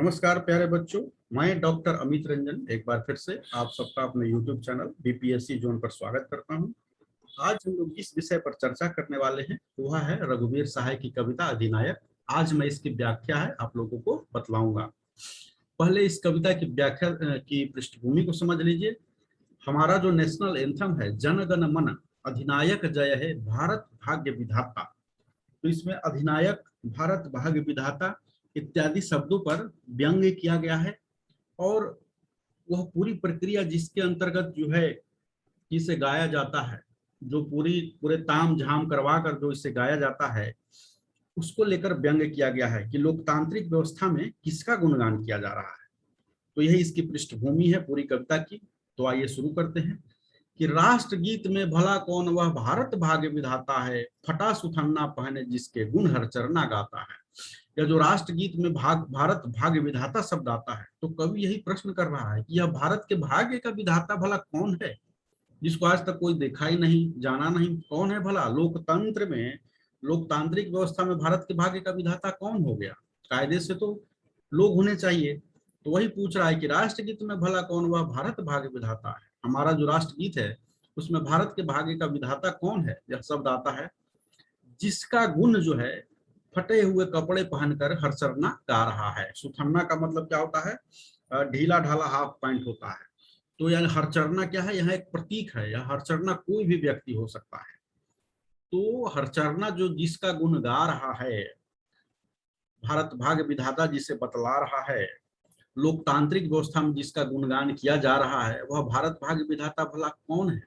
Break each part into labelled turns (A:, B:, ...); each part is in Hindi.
A: नमस्कार प्यारे बच्चों, मैं डॉक्टर अमित रंजन एक बार फिर से आप सबका अपने यूट्यूब चैनल बीपीएससी जोन पर स्वागत करता हूं। आज हम लोग जिस विषय पर चर्चा करने वाले हैं वह है रघुवीर सहाय की कविता अधिनायक। आज मैं इसकी व्याख्या है आप लोगों को बतलाऊंगा। पहले इस कविता की व्याख्या की पृष्ठभूमि को समझ लीजिए। हमारा जो नेशनल एंथम है जन गण मन अधिनायक जय है भारत भाग्य विधाता, तो इसमें अधिनायक, भारत भाग्य विधाता इत्यादि शब्दों पर व्यंग्य किया गया है। और वह पूरी प्रक्रिया जिसके अंतर्गत जो है इसे गाया जाता है, जो पूरे ताम झाम करवा कर जो इसे गाया जाता है, उसको लेकर व्यंग्य किया गया है कि लोकतांत्रिक व्यवस्था में किसका गुणगान किया जा रहा है। तो यही इसकी पृष्ठभूमि है पूरी कविता की। तो आइए शुरू करते हैं कि राष्ट्रगीत में भला कौन वह भारत भाग्य विधाता है, फटा सुथन्ना पहने जिसके गुण हर चरना गाता है। या जो राष्ट्रगीत में भारत भाग्य विधाता शब्द आता है, तो कवि यही प्रश्न कर रहा है कि यह भारत के भाग्य का विधाता भला कौन है, जिसको आज तक कोई देखा ही नहीं, जाना नहीं। कौन है भला? लोकतंत्र में, लोकतांत्रिक व्यवस्था में भारत के भाग्य का विधाता कौन हो गया? कायदे से तो लोग होने चाहिए। तो वही पूछ रहा है कि राष्ट्रगीत में भला कौन वह भारत भाग्य विधाता है। हमारा जो राष्ट्रगीत है उसमें भारत के भाग्य का विधाता कौन है? यह शब्द आता है जिसका गुण जो है फटे हुए कपड़े पहनकर हरचरना गा रहा है। सुथन्ना का मतलब क्या होता है? ढीला ढाला हाफ पैंट होता है। तो यह हरचरना क्या है? यह एक प्रतीक है। यह हरचरना कोई भी व्यक्ति हो सकता है। तो हरचरना जो जिसका गुण गा रहा है, भारत भाग्य विधाता जिसे बतला रहा है, लोकतांत्रिक व्यवस्था में जिसका गुणगान किया जा रहा है, वह भारत भाग्य विधाता भला कौन है?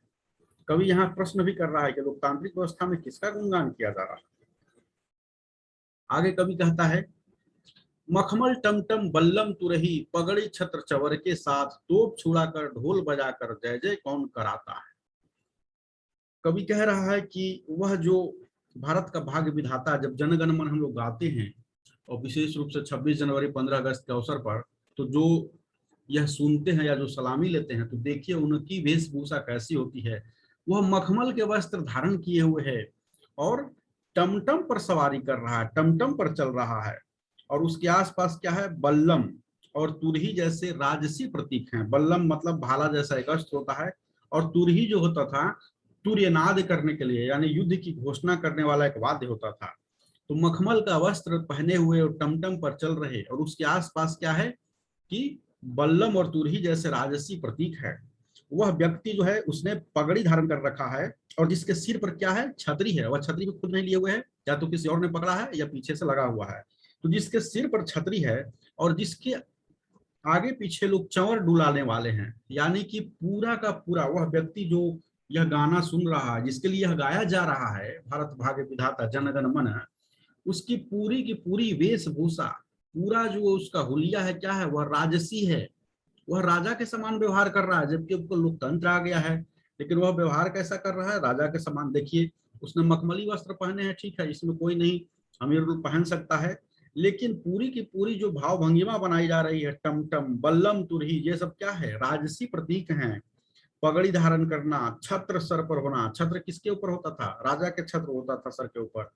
A: कवि यहाँ प्रश्न भी कर रहा है कि लोकतांत्रिक व्यवस्था में किसका गुणगान किया जा रहा है। आगे कवि कहता है, मखमल टमटम बल्लम तुरही पगड़ी छत्र चवर के साथ तोप छुड़ाकर ढोल बजाकर जय जय कौन कराता है। कवि कह रहा है कि वह जो भारत का भाग्य विधाता, जब जनगण मन हम लोग गाते हैं और विशेष रूप से 26 जनवरी 15 अगस्त के अवसर पर, तो जो यह सुनते हैं या जो सलामी लेते हैं, तो देखिए उनकी वेशभूषा कैसी होती है। वह मखमल के वस्त्र धारण किए हुए है और टमटम पर सवारी कर रहा है, टमटम पर चल रहा है। और उसके आसपास क्या है? बल्लम और तुरही जैसे राजसी प्रतीक हैं। बल्लम मतलब भाला जैसा एक अस्त्र होता है, और तुरही जो होता था तुर्यनाद करने के लिए, यानी युद्ध की घोषणा करने वाला एक वाद्य होता था। तो मखमल का वस्त्र पहने हुए और टमटम पर चल रहे, और उसके आसपास क्या है कि बल्लम और तुरही जैसे राजसी प्रतीक है। वह व्यक्ति जो है उसने पगड़ी धारण कर रखा है, और जिसके सिर पर क्या है? छतरी है। वह छतरी को खुद नहीं लिए हुए है, या तो किसी और ने पकड़ा है या पीछे से लगा हुआ है। तो जिसके सिर पर छतरी है और जिसके आगे पीछे लोग चंवर डुलाने वाले हैं, यानी कि पूरा का पूरा वह व्यक्ति जो यह गाना सुन रहा है, जिसके लिए यह गाया जा रहा है भारत भाग्य विधाता जनगण मन, उसकी पूरी की पूरी वेशभूषा, पूरा जो उसका हुलिया है क्या है? वह राजसी है। वह राजा के समान व्यवहार कर रहा है, जबकि उसको लोकतंत्र आ गया है, लेकिन वह व्यवहार कैसा कर रहा है? राजा के समान। देखिए उसने मखमली वस्त्र पहने हैं, ठीक है, इसमें कोई नहीं अमीर लोग पहन सकता है, लेकिन पूरी की पूरी जो भाव भंगिमा बनाई जा रही है, टमटम बल्लम तुरही, ये सब क्या है? राजसी प्रतीक हैं। पगड़ी धारण करना, छत्र सर पर होना। छत्र किसके ऊपर होता था? राजा के छत्र होता था सर के ऊपर।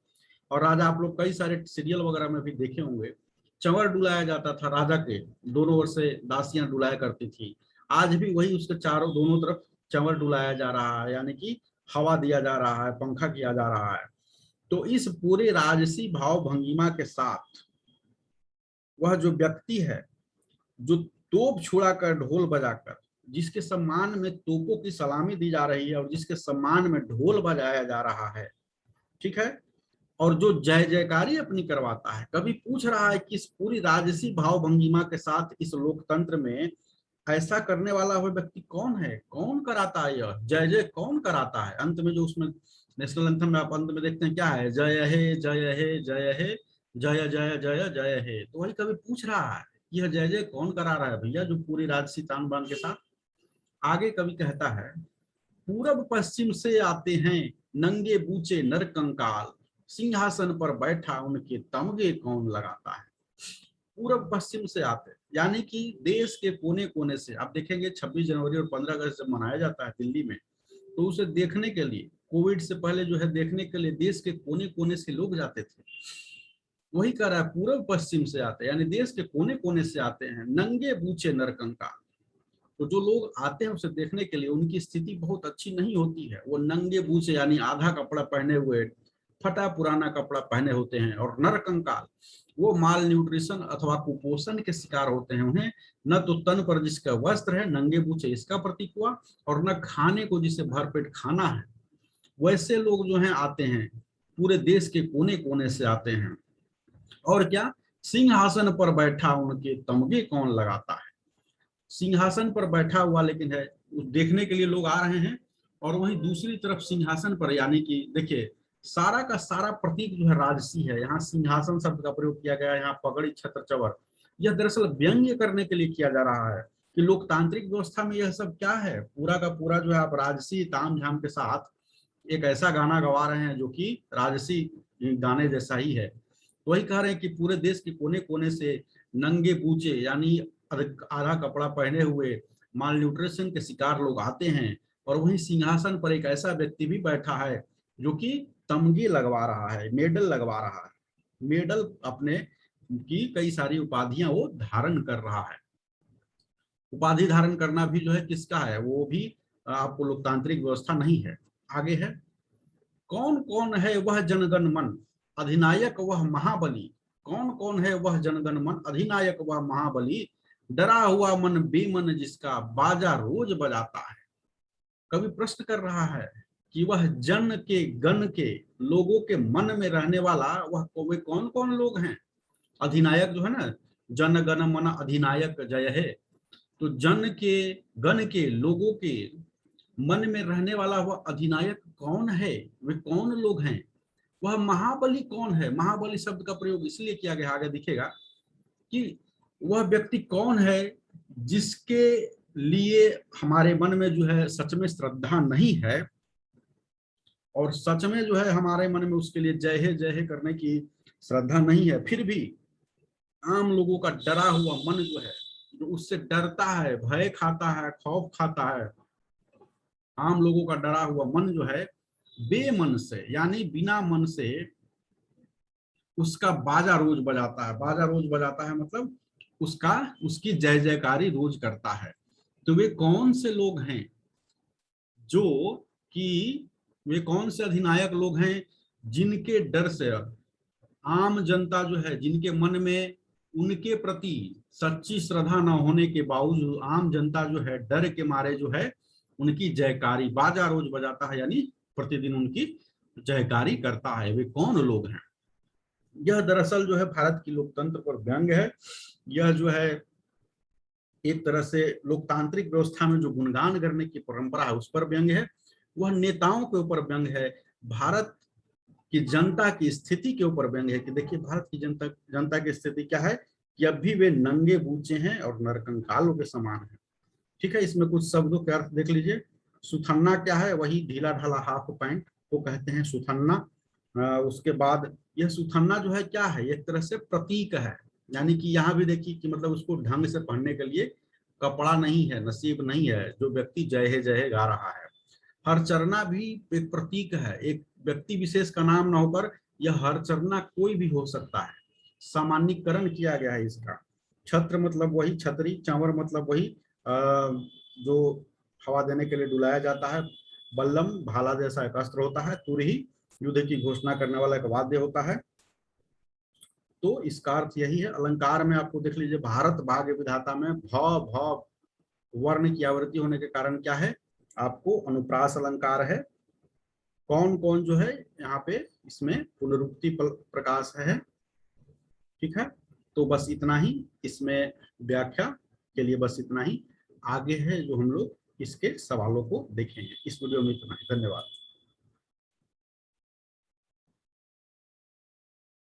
A: और राजा, आप लोग कई सारे सीरियल वगैरह में भी देखे होंगे, चंवर डुलाया जाता था राजा के, दोनों ओर से दासियां डुलाया करती थी। आज भी वही उसके चारों दोनों तरफ चंवर डुलाया जा रहा है, यानी कि हवा दिया जा रहा है, पंखा किया जा रहा है। तो इस पूरे राजसी भाव भंगिमा के साथ वह जो व्यक्ति है, जो तोप छुड़ाकर ढोल बजाकर, जिसके सम्मान में तोपों की सलामी दी जा रही है और जिसके सम्मान में ढोल बजाया जा रहा है, ठीक है, और जो जय जयकारी अपनी करवाता है। कभी पूछ रहा है कि इस पूरी राजसी भाव भंगिमा के साथ इस लोकतंत्र में ऐसा करने वाला वह व्यक्ति कौन है? कौन कराता है? यह जय जय कौन कराता है? अंत में जो उसमें नेशनल एंथम में आप अंत में देखते हैं क्या है? जय हे जय हे जय हे जय जय जय जय हे। तो वही कभी पूछ रहा है यह जय जय कौन करा रहा है भैया, जो पूरी राजसी तान बान के साथ। आगे कवि कहता है, पूरब पश्चिम से आते हैं नंगे बूचे नर कंकाल, सिंहासन पर बैठा उनके तमगे कौन लगाता है। पूरब पश्चिम से आते, यानी कि देश के कोने कोने से। आप देखेंगे 26 जनवरी और 15 अगस्त जब मनाया जाता है दिल्ली में, तो उसे देखने के लिए, कोविड से पहले जो है देखने के लिए देश के कोने कोने से लोग जाते थे। वही कह रहा है पूर्व पश्चिम से आते हैं, यानी देश के कोने कोने से आते हैं, नंगे बूचे नरकंकाल। तो जो लोग आते हैं उसे देखने के लिए उनकी स्थिति बहुत अच्छी नहीं होती है, वो नंगे बूचे यानी आधा कपड़ा पहने हुए, फटा पुराना कपड़ा पहने होते हैं, और नरकंकाल वो माल न्यूट्रिशन अथवा कुपोषण के शिकार होते हैं। उन्हें न तो तन पर जिसका वस्त्र है, नंगे बूचे इसका प्रतीक हुआ, और न खाने को जिसे भरपेट खाना है। वैसे लोग जो हैं आते हैं, पूरे देश के कोने कोने से आते हैं। और क्या, सिंहासन पर बैठा उनके तमगे कौन लगाता है। सिंहासन पर बैठा हुआ लेकिन है, देखने के लिए लोग आ रहे हैं, और वहीं दूसरी तरफ सिंहासन पर, यानी कि देखिए सारा का सारा प्रतीक जो है राजसी है। यहाँ सिंहासन शब्द का प्रयोग किया गया है, यहाँ पगड़ी छत्र चवर, यह दरअसल व्यंग्य करने के लिए किया जा रहा है कि लोकतांत्रिक व्यवस्था में यह सब क्या है, पूरा का पूरा जो है आप राजसी ताम झाम के साथ एक ऐसा गाना गवा रहे हैं जो कि राजसी गाने जैसा ही है। तो वही कह रहे हैं कि पूरे देश के कोने कोने से नंगे बूचे यानी आधा कपड़ा पहने हुए माल न्यूट्रिशन के शिकार लोग आते हैं, और वहीं सिंहासन पर एक ऐसा व्यक्ति भी बैठा है जो कि तमगे लगवा रहा है, मेडल लगवा रहा है। मेडल अपने की कई सारी उपाधियां वो धारण कर रहा है। उपाधि धारण करना भी जो है किसका है, वो भी आपको लोकतांत्रिक व्यवस्था नहीं है। आगे है, कौन कौन है वह जनगण मन अधिनायक वह महाबली। कौन कौन है वह जनगण मन अधिनायक वह महाबली, डरा हुआ मन बेमन जिसका बाजा रोज बजाता है। कवि प्रश्न कर रहा है कि वह जन के गण के लोगों के मन में रहने वाला वे कौन कौन लोग हैं। अधिनायक जो है ना, जन गण मन अधिनायक जय है, तो जन के गण के लोगों के मन में रहने वाला वह अधिनायक कौन है, वे कौन लोग हैं। वह महाबली कौन है। महाबली शब्द का प्रयोग इसलिए किया गया, आगे दिखेगा कि वह व्यक्ति कौन है जिसके लिए हमारे मन में जो है सच में श्रद्धा नहीं है, और सच में जो है हमारे मन में उसके लिए जय है करने की श्रद्धा नहीं है, फिर भी आम लोगों का डरा हुआ मन जो है, जो उससे डरता है, भय खाता है, खौफ खाता है, आम लोगों का डरा हुआ मन जो है बेमन से यानी बिना मन से उसका बाजा रोज बजाता है। बाजा रोज बजाता है मतलब उसकी जय जयकारी रोज करता है। तो वे कौन से लोग हैं जो कि वे कौन से अधिनायक लोग हैं जिनके डर से आम जनता जो है, जिनके मन में उनके प्रति सच्ची श्रद्धा न होने के बावजूद आम जनता जो है डर के मारे जो है उनकी जयकारी बाजा रोज बजाता है, यानी प्रतिदिन उनकी जयकारी करता है। वे कौन लोग हैं। यह दरअसल जो है भारत की लोकतंत्र पर व्यंग्य है। यह जो है एक तरह से लोकतांत्रिक व्यवस्था में जो गुणगान करने की परंपरा है उस पर व्यंग्य है। वह नेताओं के ऊपर व्यंग्य है, भारत की जनता की स्थिति के ऊपर व्यंग्य है कि देखिए भारत की जनता की स्थिति क्या है कि अब भी वे नंगे बूचे हैं और नरकंकालों के समान है। ठीक है, इसमें कुछ शब्दों के अर्थ देख लीजिए। सुथन्ना क्या है, वही ढीला ढाला हाफ पैंट को कहते हैं सुथन्ना। उसके बाद यह सुथन्ना जो है क्या है, एक तरह से प्रतीक है, यानी कि यहाँ भी देखिए कि मतलब उसको ढंग से पहनने के लिए कपड़ा नहीं है, नसीब नहीं है, जो व्यक्ति जय है गा रहा है। हरचरना भी एक प्रतीक है, एक व्यक्ति विशेष का नाम न होकर यह हरचरना कोई भी हो सकता है, सामान्यीकरण किया गया है इसका। छत्र मतलब वही छतरी, चंवर मतलब वही जो हवा देने के लिए डुलाया जाता है, बल्लम भाला जैसा एक अस्त्र होता है, तुरही युद्ध की घोषणा करने वाला एक वाद्य होता है। तो इसका अर्थ यही है। अलंकार में आपको देख लीजिए, भारत भाग्य विधाता में भ भ वर्ण की आवृत्ति होने के कारण क्या है, आपको अनुप्रास अलंकार है। कौन कौन जो है यहाँ पे इसमें पुनरुक्ति प्रकाश है। ठीक है, तो बस इतना ही इसमें व्याख्या के लिए, बस इतना ही। आगे है जो हम लोग इसके सवालों को देखेंगे। इस वीडियो में इतना ही, धन्यवाद।